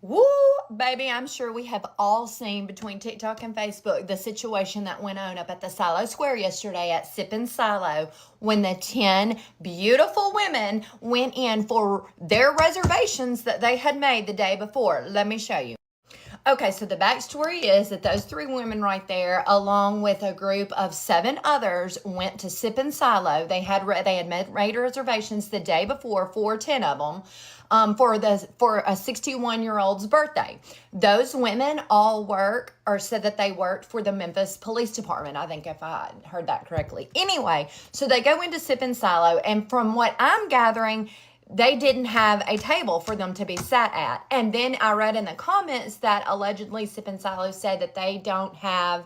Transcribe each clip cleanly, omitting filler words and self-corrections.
Woo, baby, I'm sure we have all seen between TikTok and Facebook the situation that went on up at the Silo Square yesterday at Sippin' Silo when the 10 beautiful women went in for their reservations that they had made the day before. Let me show you. Okay, so the backstory is that those 3 women right there, along with a group of 7 others, went to Sippin' Silo. They had made reservations the day before for 10 of them. For a 61-year-old's birthday. Those women all work or said that they worked for the Memphis Police Department. I think if I heard that correctly. Anyway, so they go into Sippin' Silo, and from what I'm gathering, they didn't have a table for them to be sat at. And then I read in the comments that allegedly Sippin' Silo said that they don't have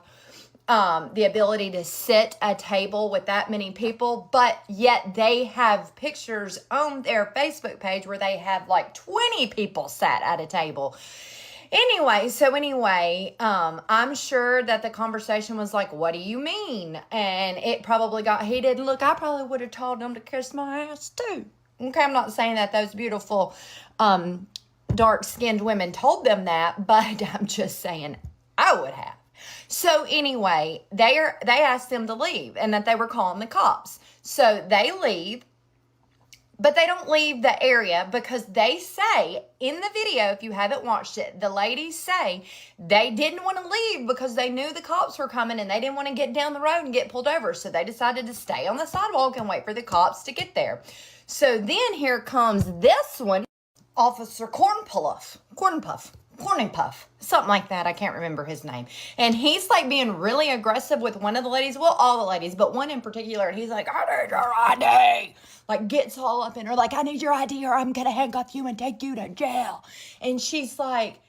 the ability to sit a table with that many people, but yet they have pictures on their Facebook page where they have like 20 people sat at a table. Anyway, I'm sure that the conversation was like, what do you mean? And it probably got heated. Look, I probably would have told them to kiss my ass too. Okay, I'm not saying that those beautiful dark-skinned women told them that, but I'm just saying I would have. So anyway, they asked them to leave and that they were calling the cops. So they leave, but they don't leave the area because they say in the video, if you haven't watched it, the ladies say they didn't want to leave because they knew the cops were coming and they didn't want to get down the road and get pulled over. So they decided to stay on the sidewalk and wait for the cops to get there. So then here comes this one, Officer Cornpuff, something like that. I can't remember his name. And he's like being really aggressive with one of the ladies. Well, all the ladies, but one in particular. And he's like, I need your ID. Like gets all up in her, like, I need your ID or I'm going to handcuff you and take you to jail. And she's like,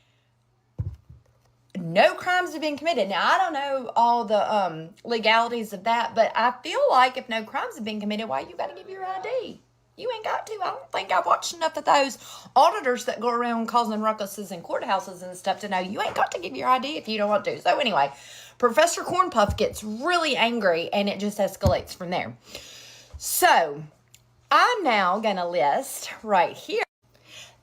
no crimes have been committed. Now, I don't know all the legalities of that, but I feel like if no crimes have been committed, why you got to give your ID? You ain't got to. I don't think I've watched enough of those auditors that go around causing ruckuses in courthouses and stuff to know you ain't got to give your ID if you don't want to. So anyway, Professor Cornpuff gets really angry and it just escalates from there. So I'm now going to list right here.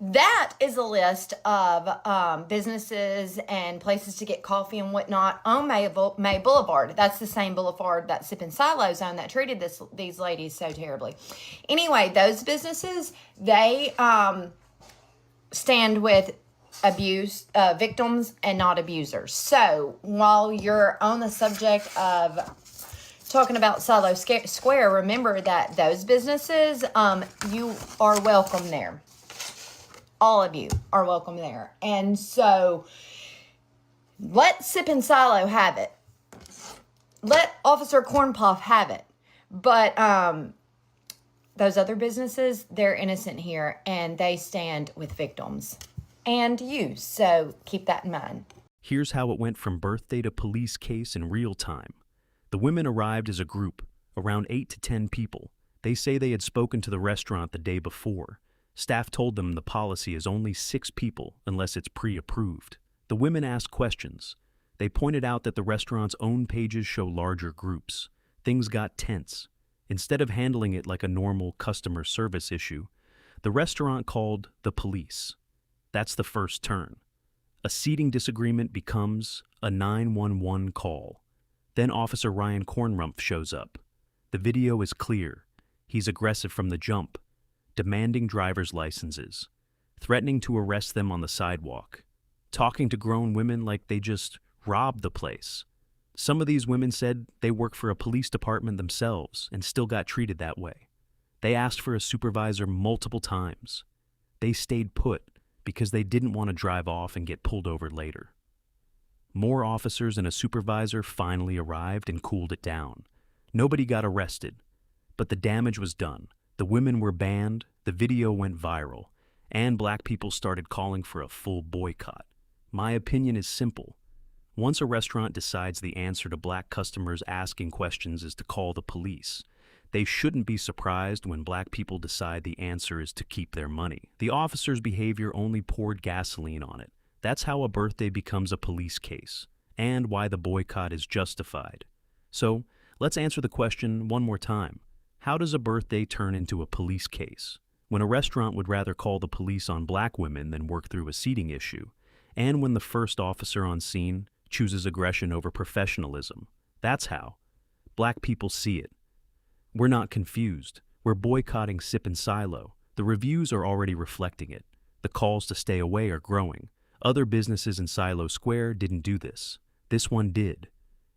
That is a list of businesses and places to get coffee and whatnot on May Boulevard. That's the same boulevard that Sippin' Silo's on that treated these ladies so terribly. Anyway, those businesses, they stand with victims and not abusers. So while you're on the subject of talking about Silo Square, remember that those businesses, you are welcome there. All of you are welcome there. And so let Sippin' Silo have it. Let Officer Cornpuff have it. But those other businesses, they're innocent here and they stand with victims and you. So keep that in mind. Here's how it went from birthday to police case in real time. The women arrived as a group, around 8 to 10 people. They say they had spoken to the restaurant the day before. Staff told them the policy is only 6 people unless it's pre-approved. The women asked questions. They pointed out that the restaurant's own pages show larger groups. Things got tense. Instead of handling it like a normal customer service issue, the restaurant called the police. That's the first turn. A seating disagreement becomes a 911 call. Then Officer Ryan Kornrumpf shows up. The video is clear. He's aggressive from the jump, demanding driver's licenses, threatening to arrest them on the sidewalk, talking to grown women like they just robbed the place. Some of these women said they work for a police department themselves and still got treated that way. They asked for a supervisor multiple times. They stayed put because they didn't want to drive off and get pulled over later. More officers and a supervisor finally arrived and cooled it down. Nobody got arrested, but the damage was done. The women were banned, the video went viral, and black people started calling for a full boycott. My opinion is simple. Once a restaurant decides the answer to black customers asking questions is to call the police, they shouldn't be surprised when black people decide the answer is to keep their money. The officers' behavior only poured gasoline on it. That's how a birthday becomes a police case, and why the boycott is justified. So, let's answer the question one more time. How does a birthday turn into a police case? when a restaurant would rather call the police on black women than work through a seating issue, and when the first officer on scene chooses aggression over professionalism. That's how black people see it. We're not confused. We're boycotting Sip and Silo. The reviews are already reflecting it. The calls to stay away are growing. Other businesses in Silo Square didn't do this. This one did.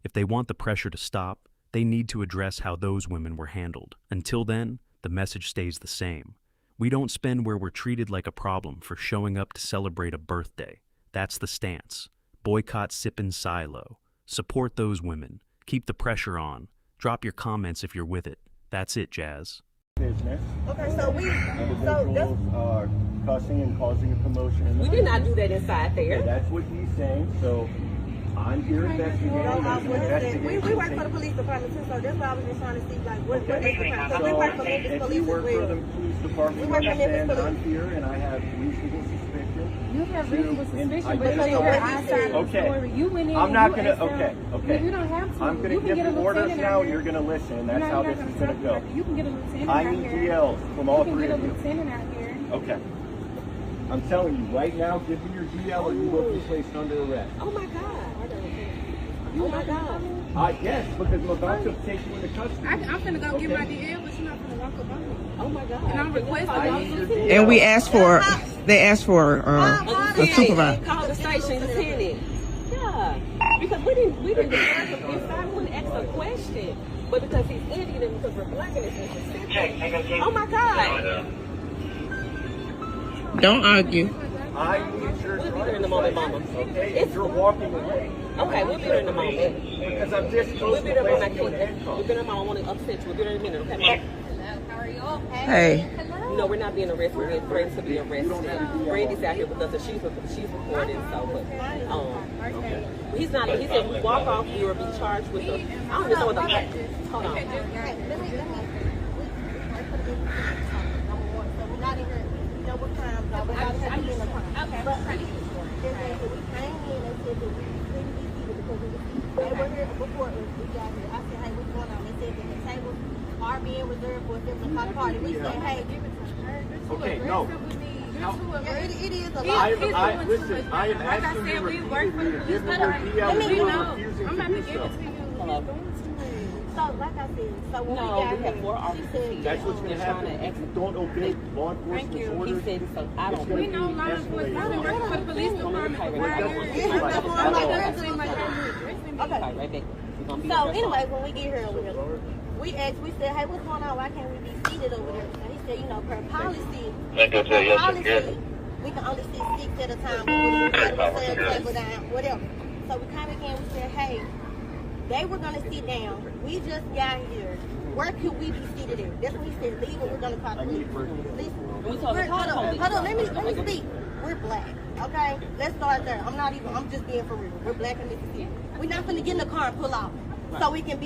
If they want the pressure to stop, they need to address how those women were handled. Until then, the message stays the same. We don't spend where we're treated like a problem for showing up to celebrate a birthday. That's the stance. Boycott Sip and Silo. Support those women. Keep the pressure on. Drop your comments if you're with it. That's it, Jazz. Business. Okay, so Individuals are cussing and causing a commotion. we did not do that inside there. Okay, that's what he's saying. So I'm here investigating. We work for the police department too, so that's why I was just trying to see like what is the crime. So we work for Memphis if Police you as work for the well. police department, We work for Memphis understand that Police. I'm here and I have reasonable suspicion. You have reasonable suspicion, but identify- you heard our side of the Okay. story. You went in I'm and not you gonna. asked Okay. them. Okay. You don't have to. I'm gonna You can give get a the orders lieutenant now. out And you're here. gonna listen. You're That's not how gonna this is tell gonna me go. nothing. You can get a lieutenant I out need here. DLs from You all can three get a of you. lieutenant out here. Okay. I'm telling you right now. Give me your DL or you will be placed under arrest. Oh my God. Oh my God. Yes, because I'm about to take you into custody. I'm finna go get my DL, but you're not finna walk up on me. Oh my God. And I'm requesting I need your officers. DL. And we asked for, they asked for a supervisor. Call the station lieutenant. Yeah, because we didn't discuss him inside. We wouldn't ask a question, but because he's Indian and because we're black and it's Mississippi. Oh my God. Don't argue. I need your We'll be there in a moment, Mama. Okay, if you're walking away. Okay, we'll be there in a moment. Because I'm just We'll supposed be to there when I place you in can. handcuffs. We'll be there, Mama. I want to upset you. We'll be there in a minute, okay, Mama? Hey, No, we're not being arrested. We're being threatened to be arrested. Brandy's out here with us, and she's recording. So, but he's not. He said if we walk off, we will be charged with a. I don't even know what the. Hold on. Are being reserved for them to call party. We say, hey, give it to her. Okay, no. It is a lot. Listen, I am asking you repeatedly to give me your DL and you are refusing to do so. So, like I said, so when No, we got we have here, more she officers said, here. That's what's going to They're trying to happen. If exit. you don't obey law enforcement's He orders, said so. I don't. We know law enforcement. I've been working for the police department for 5 years. yeah, that's what I'm like, I've seen my family. okay. Right back. We're gonna be So, there. anyway, when we get here over there, we asked, we said, hey, what's going on? Why can't we be seated over there? And he said, you know, per policy, we can only sit 6 at a time. We set a table down, whatever. So we came again, we said, hey, they were going to sit down. We just got here. Where could we be seated at? That's when he said, leave and we're going to call the police. Hold on, let me speak. We're black, okay? Let's start there. I'm just being for real. We're black in Mississippi. We're not going to get in the car and pull off. So we can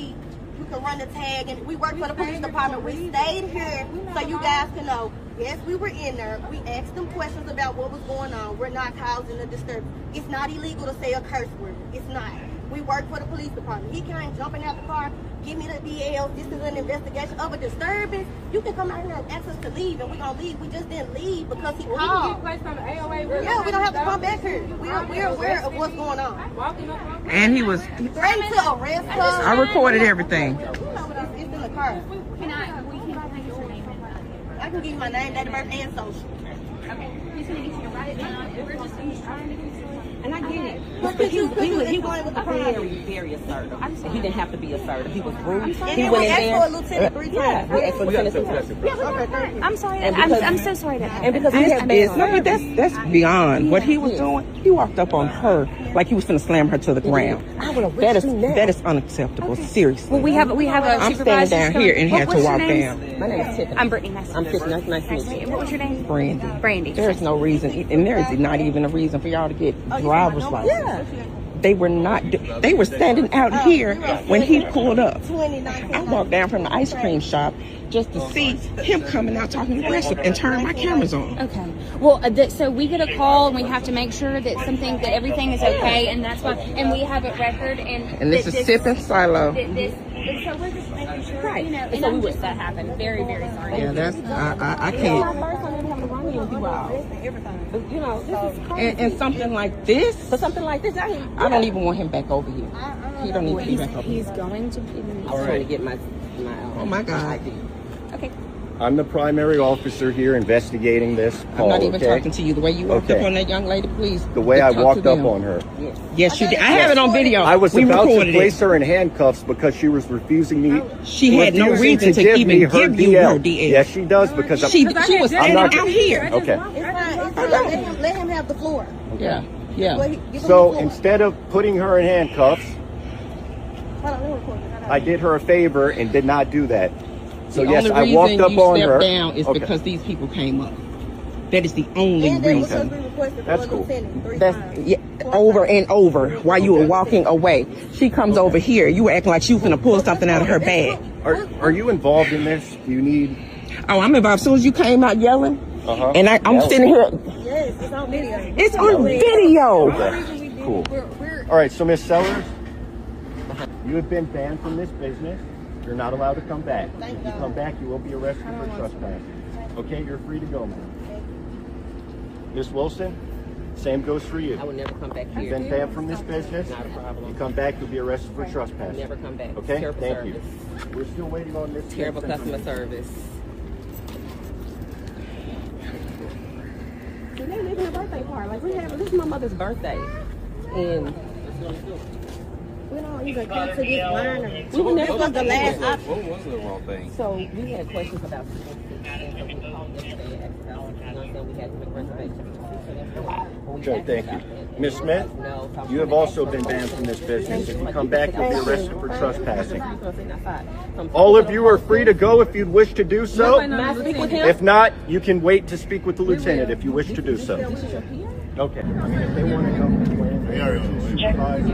run the tag, and we work for the police department. We stayed here so you guys can know, yes, we were in there. We asked them questions about what was going on. We're not causing a disturbance. It's not illegal to say a curse word. It's not. We work for the police department. He came jumping out the car, give me the DL. This is an investigation of a disturbance. You can come out here and ask us to leave, and we're going to leave. We just didn't leave because he We can called. get placed on the AOA. Yeah, we don't have to come back here. We're aware of what's going on. Walking up on and he was, Threatened to arrest us. I recorded everything. You know what it's in the car. I can give you my name, date of birth, and social. He's gonna get you to write it down, and we're just trying to get you. And I get it. But But he explain what the was problem very, very assertive. He didn't have to be assertive. He was rude. And He then went we in asked there. for a lieutenant 3 Yeah, times. we asked for lieutenant. I'm sorry. And because- I'm so sorry that happened. And because he had been That's beyond what he was doing. He walked up on her like he was finna slam her to the ground. That is unacceptable. Seriously. Well, we have a I'm standing supervisor down here and had to walk down. My name is Tiffany. I'm Brittany. Nice to I'm meet you. Tiffany. Nice to meet you. What was your name? Brandy. Brandy. There's no reason, and there is not even a reason for y'all to get driver's license. They were not. They were standing out here when he pulled up. I walked down from the ice cream shop just to see him coming out talking aggressive and turning my cameras on. Okay. Well, so we get a call and we have to make sure that everything is okay, and that's why. And we have a record. And And this is Sip and Silo. This And so we're just making sure, Right. you know, And and so we I'm would- just that happened. Very, very sorry. Yeah, that's I It's can't. my first time ever having to run with you all. But, you know, this is crazy. And something like this, For something like this, I don't even want him back over here. He don't need to be back over here. He's going to be. I was trying to get my Oh my God. ID. Okay. I'm the primary officer here investigating this call, I'm not even okay? talking to you. The way you walked Okay. up on that young lady, please. The way I talk to walked up them. on her. Yes, you did. I have it on video. I was We about to recorded place it. her in handcuffs because she was refusing me. She had no refusing reason to give even me her give you DL. her DL. Yes, she does because She I'm, was standing not- out here. okay. It's fine. Let him have the floor. Yeah, yeah. Give him the So floor. instead of putting her in handcuffs, Hold on, let me record it. I did her a favor and did not do that. So The yes, only I walked reason up you on stepped her. down is Okay. because these people came up. That is the only And then reason. because we requested That's for a cool. lieutenant 3 That's times. yeah, over and over while you were walking away. She comes over here. You were acting like she was gonna pull something out of her bag. Are you involved in this? Do you need? Oh, I'm involved. As soon as you came out yelling, Uh-huh. and I'm sitting here. Yes, it's on video. It's on video. Okay. Cool. All right, so Miss Sellers, you have been banned from this business. You're not allowed to come back. If you come back, you will be arrested for trespassing. Okay, you're free to go, ma'am. Miss Wilson, same goes for you. I would never come back here. You've been banned from this business. Not a problem. You come back, you'll be arrested for trespassing. Never come back. Okay, Terrible thank service. you. We're still waiting on this. Terrible next customer information. service. So they're making a birthday party. Like this is my mother's birthday, and We don't even come to this winery. we were never This was the last option. What was the wrong thing? So we had questions about and so we called yesterday and asked about, you know, saying we had to make reservations. Okay, thank you. Miss Smith, you have also been banned from this business. If you come back, you'll be arrested for trespassing. All of you are free to go if you'd wish to do so. If not, you can wait to speak with the lieutenant if you wish to do so. Okay. I mean, if they want to go complain to the supervisor,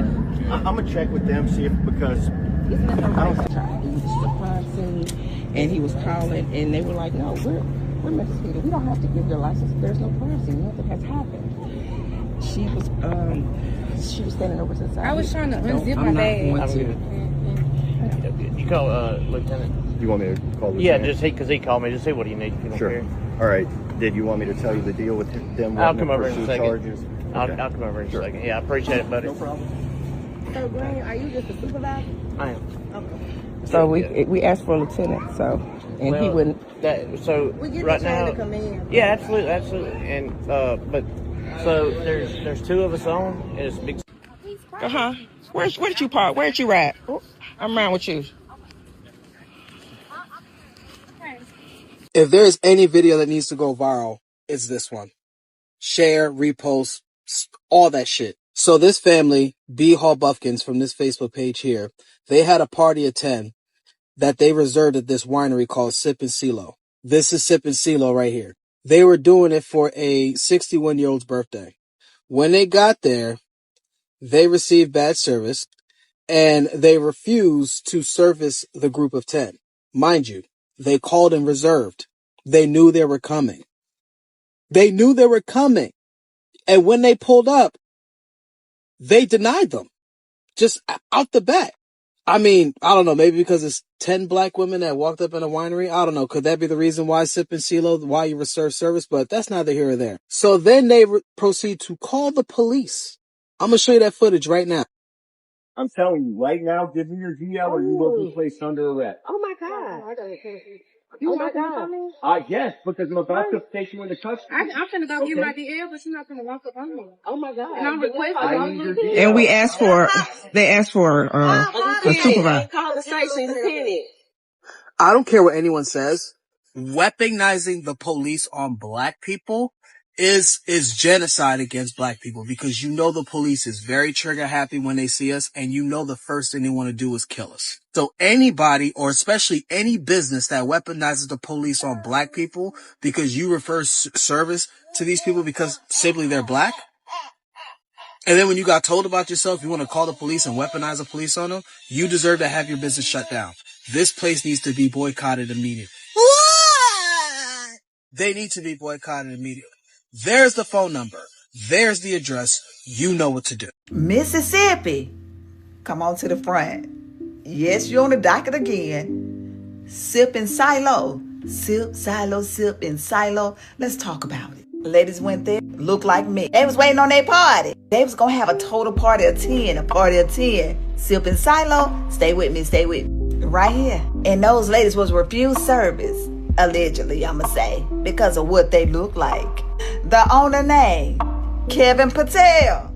I'm gonna check with them, see if because I don't. It was just a crime scene, and he was calling, and they were like, "No, we're Mexican. We don't have to give your license. There's no crime scene. Nothing has happened." She was standing over to the side. I was trying to unzip I'm my not bag. going to. You call Lieutenant? You want me to call the Yeah, lieutenant? just because he called me. Just say what do you need if you don't Sure. care. All right. Did you want me to tell you the deal with them? I'll wanting come to over in a pursue second. charges? I'll Okay. come over in a Sure. second. Yeah, I appreciate it, buddy. No problem. So, Green, are you just a supervisor? I am. So we asked for a lieutenant, so and he Well, wouldn't. So We get right the chain now, to come in. yeah, absolutely, and but so there's two of us on, and it's a big. Where did you park? Where did you ride? I'm around with you. If there's any video that needs to go viral, it's this one. Share, repost, all that shit. So this family, B. Hall Buffkins from this Facebook page here, they had a party at 10 that they reserved at this winery called Sip and Silo. This is Sip and Silo right here. They were doing it for a 61-year-old's birthday. When they got there, they received bad service and they refused to service the group of 10. Mind you, they called and reserved. They knew they were coming. They knew they were coming. And when they pulled up, they denied them. Just out the bat. I mean, I don't know, maybe because it's 10 black women that walked up in a winery. I don't know. Could that be the reason why Sip and Silo, why you reserve service? But that's neither here or there. So then they proceed to call the police. I'm going to show you that footage right now. I'm telling you right now, give me your GL or you will be placed under arrest. Oh my God. Oh my God. Yes, because I'm about to take you into custody. I'm finna go get my DL, but you're not finna walk up on me. Oh my God. And I'm requesting I need your DL. And they asked for a supervisor. Call the station lieutenant. I don't care what anyone says. Weaponizing the police on black people is genocide against black people because you know the police is very trigger happy when they see us and you know the first thing they want to do is kill us. So anybody or especially any business that weaponizes the police on black people because you refer service to these people because simply they're black. And then when you got told about yourself, you want to call the police and weaponize the police on them, you deserve to have your business shut down. This place needs to be boycotted immediately. What? They need to be boycotted immediately. There's the phone number. There's the address. You know what to do. Mississippi, come on to the front. Yes, you're on the docket again. Sip and silo. Sip, silo, sip and silo. Let's talk about it. Ladies went there, looked like me. They was waiting on their party. They was gonna have a total party of 10, a party of 10. Sip and silo, stay with me, stay with me. Right here. And those ladies was refused service, allegedly, I'ma say, because of what they look like. The owner name, Kevin Patel.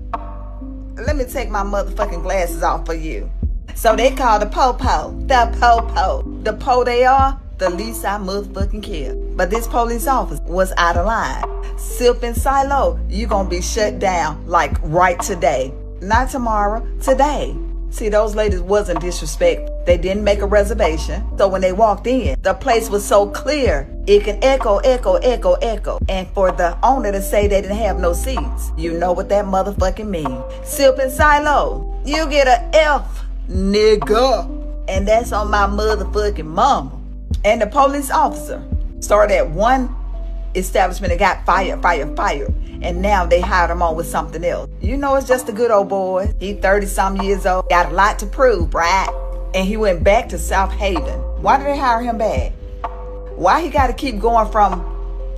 Let me take my motherfucking glasses off for you. So they call the po-po, the po-po. The po they are, the least I motherfucking care. But this police officer was out of line. Sip and silo, you gonna be shut down like right today. Not tomorrow, today. See, those ladies wasn't disrespectful. They didn't make a reservation. So when they walked in, the place was so clear, it can echo, echo, echo, echo. And for the owner to say they didn't have no seats, you know what that motherfucking means. Sip and silo, you get a F, nigga. And that's on my motherfucking mama. And the police officer started at one establishment and got fired. And now they hired him on with something else. You know, it's just a good old boy. He 30-some years old, got a lot to prove, right? And he went back to Southaven. Why did they hire him back? Why he got to keep going from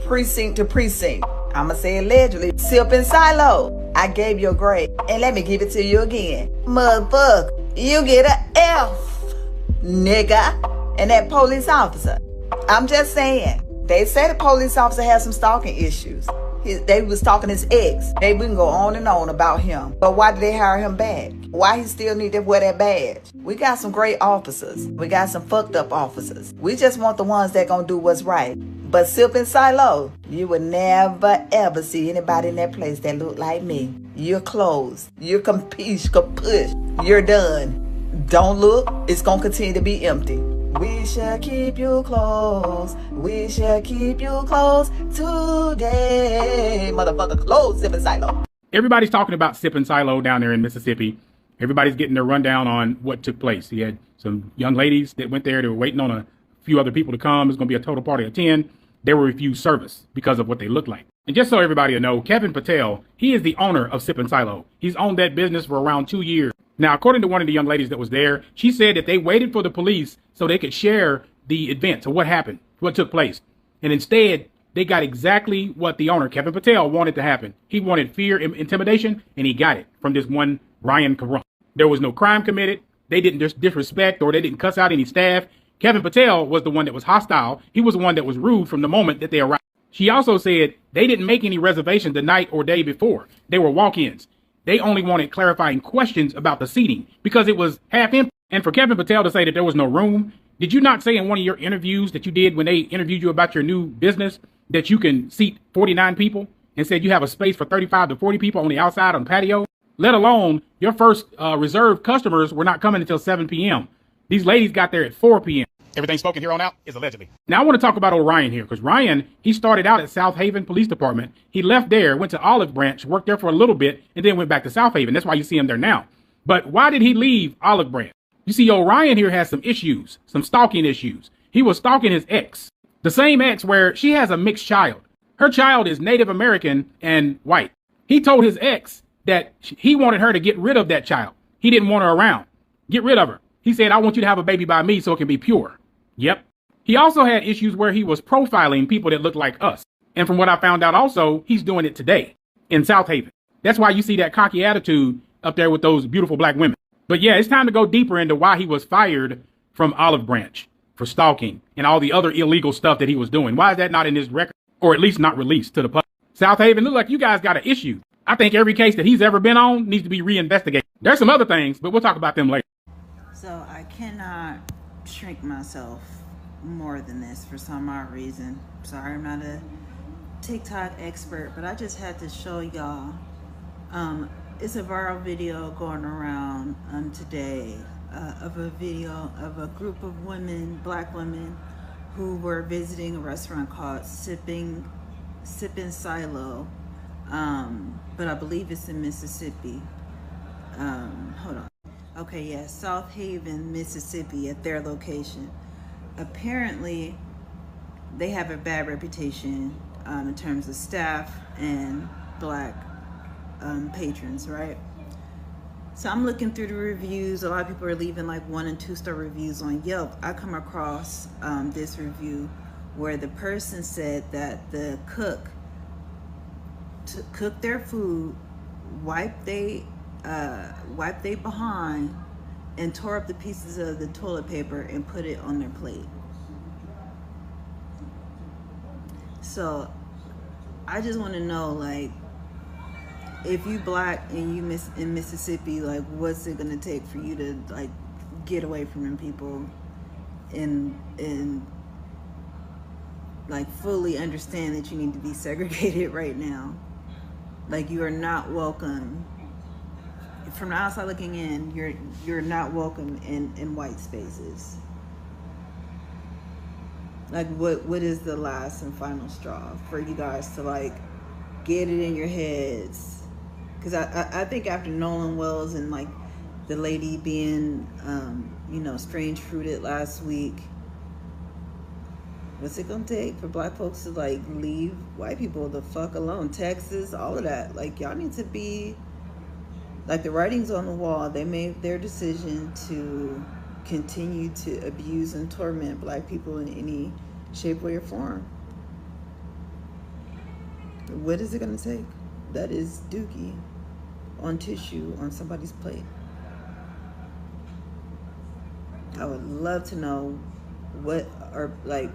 precinct to precinct? I'ma say allegedly. Sip and silo, I gave you a grade, and let me give it to you again. Motherfucker, you get a F, nigga. And that police officer, I'm just saying, they said the police officer had some stalking issues. They was stalking his ex. They wouldn't go on and on about him. But why did they hire him back? Why he still need to wear that badge? We got some great officers. We got some fucked up officers. We just want the ones that gonna do what's right. But Sip and Silo, you would never ever see anybody in that place that look like me. You're closed. You're kapush. You're done. Don't look. It's gonna continue to be empty. We shall keep you close. We shall keep you close today. Motherfucker, close, Sip and Silo. Everybody's talking about Sip and Silo down there in Mississippi. Everybody's getting their rundown on what took place. He had some young ladies that went there. They were waiting on a few other people to come. It's going to be a total party of 10. They were refused service because of what they look like. And just so everybody will know, Kevin Patel, he is the owner of Sip and Silo. He's owned that business for around 2 years. Now, according to one of the young ladies that was there, she said that they waited for the police so they could share the events of what happened, what took place. And instead, they got exactly what the owner, Kevin Patel, wanted to happen. He wanted fear and intimidation, and he got it from this one Ryan Caron. There was no crime committed. They didn't just disrespect or they didn't cuss out any staff. Kevin Patel was the one that was hostile. He was the one that was rude from the moment that they arrived. She also said they didn't make any reservations the night or day before. They were walk-ins. They only wanted clarifying questions about the seating because it was half empty. And for Kevin Patel to say that there was no room, did you not say in one of your interviews that you did when they interviewed you about your new business that you can seat 49 people and said you have a space for 35 to 40 people on the outside on the patio? Let alone your first reserved customers were not coming until 7 p.m. These ladies got there at 4 p.m. Everything spoken here on out is allegedly. Now, I want to talk about old Ryan here because Ryan, he started out at Southaven Police Department. He left there, went to Olive Branch, worked there for a little bit, and then went back to Southaven. That's why you see him there now. But why did he leave Olive Branch? You see, old Ryan here has some issues, some stalking issues. He was stalking his ex, the same ex where she has a mixed child. Her child is Native American and white. He told his ex that he wanted her to get rid of that child. He didn't want her around. Get rid of her. He said, I want you to have a baby by me so it can be pure. Yep. He also had issues where he was profiling people that look like us. And from what I found out also, he's doing it today in Southaven. That's why you see that cocky attitude up there with those beautiful black women. But yeah, it's time to go deeper into why he was fired from Olive Branch for stalking and all the other illegal stuff that he was doing. Why is that not in his record, or at least not released to the public? Southaven, look like you guys got an issue. I think every case that he's ever been on needs to be reinvestigated. There's some other things, but we'll talk about them later. So I cannot shrink myself more than this for some odd reason. Sorry, I'm not a TikTok expert, but I just had to show y'all. It's a viral video going around today of a video of a group of women, black women, who were visiting a restaurant called Sippin' Silo, but I believe it's in Mississippi. Hold on. Okay, yeah, Southaven, Mississippi, at their location. Apparently, they have a bad reputation in terms of staff and black patrons, right? So I'm looking through the reviews. A lot of people are leaving like 1 and 2 star reviews on Yelp. I come across this review where the person said that the cook cooked their food, wiped they behind, and tore up the pieces of the toilet paper and put it on their plate. So I just want to know, like, if you black and you in Mississippi, like, what's it gonna take for you to like get away from them people and like fully understand that you need to be segregated right now? Like, you are not welcome. From the outside looking in, you're not welcome in white spaces. Like, what is the last and final straw for you guys to like get it in your heads? Because I think after Nolan Wells and like the lady being strange fruited last week, what's it gonna take for black folks to like leave white people the fuck alone? Texas, all of that. Like, y'all need to be like, the writing's on the wall. They made their decision to continue to abuse and torment black people in any shape, way, or form. What is it gonna take? That is dookie on tissue on somebody's plate. I would love to know what are, like,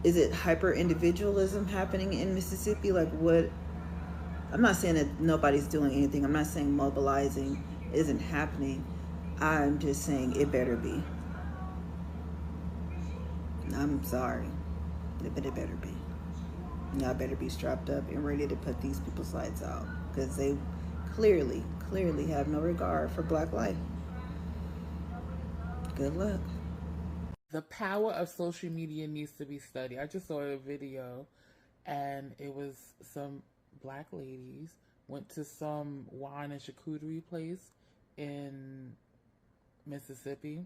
is it hyper individualism happening in Mississippi? Like, what? I'm not saying that nobody's doing anything. I'm not saying mobilizing isn't happening. I'm just saying it better be. I'm sorry, but it better be. Y'all better be strapped up and ready to put these people's lights out, because they clearly have no regard for black life. Good luck. The power of social media needs to be studied. I just saw a video, and it was some black ladies went to some wine and charcuterie place in Mississippi,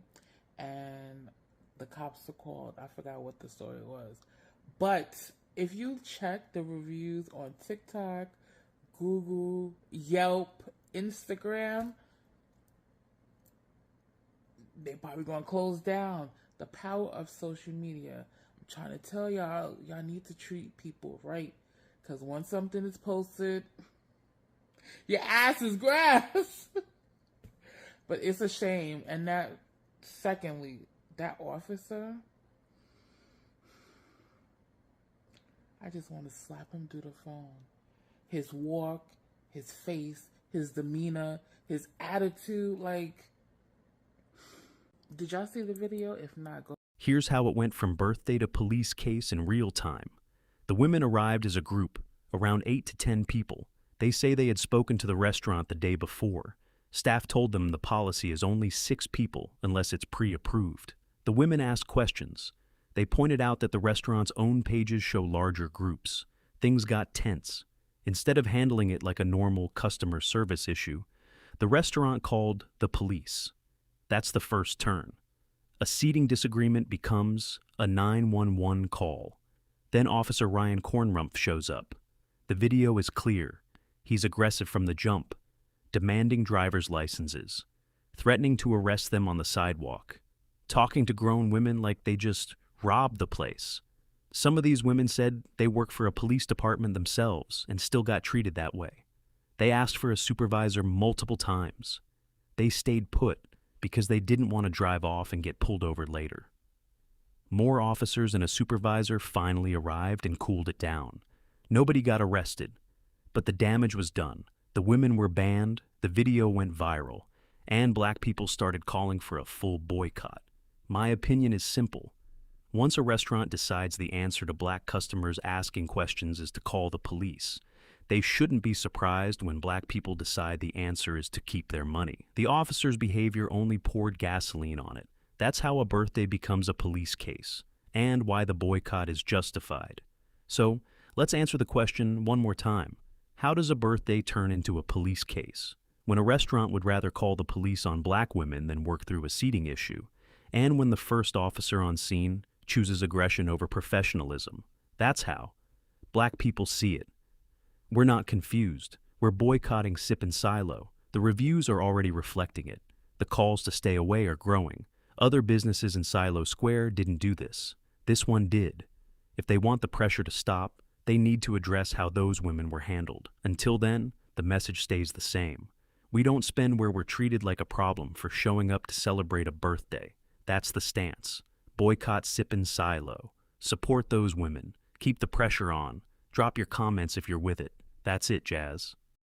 and the cops were called. I forgot what the story was. But if you check the reviews on TikTok, Google, Yelp, Instagram, they probably gonna close down. The power of social media. I'm trying to tell y'all need to treat people right. Because once something is posted, your ass is grass. But it's a shame. And that, secondly, that officer, I just want to slap him through the phone. His walk, his face, his demeanor, his attitude, like, did y'all see the video? If not, go. Here's how it went from birthday to police case in real time. The women arrived as a group, around 8 to 10 people. They say they had spoken to the restaurant the day before. Staff told them the policy is only 6 people unless it's pre-approved. The women asked questions. They pointed out that the restaurant's own pages show larger groups. Things got tense. Instead of handling it like a normal customer service issue, the restaurant called the police. That's the first turn. A seating disagreement becomes a 911 call. Then Officer Ryan Kornrumpf shows up. The video is clear. He's aggressive from the jump, demanding driver's licenses, threatening to arrest them on the sidewalk, talking to grown women like they just robbed the place. Some of these women said they work for a police department themselves and still got treated that way. They asked for a supervisor multiple times. They stayed put because they didn't want to drive off and get pulled over later. More officers and a supervisor finally arrived and cooled it down. Nobody got arrested, but the damage was done. The women were banned, the video went viral, and black people started calling for a full boycott. My opinion is simple. Once a restaurant decides the answer to black customers asking questions is to call the police, they shouldn't be surprised when black people decide the answer is to keep their money. The officer's behavior only poured gasoline on it. That's how a birthday becomes a police case, and why the boycott is justified. So, let's answer the question one more time. How does a birthday turn into a police case? When a restaurant would rather call the police on black women than work through a seating issue, and when the first officer on scene chooses aggression over professionalism. That's how. Black people see it. We're not confused. We're boycotting Sip and Silo. The reviews are already reflecting it. The calls to stay away are growing. Other businesses in Silo Square didn't do this. This one did. If they want the pressure to stop, they need to address how those women were handled. Until then, the message stays the same. We don't spend where we're treated like a problem for showing up to celebrate a birthday. That's the stance. Boycott Sippin' Silo. Support those women. Keep the pressure on. Drop your comments if you're with it. That's it, Jazz.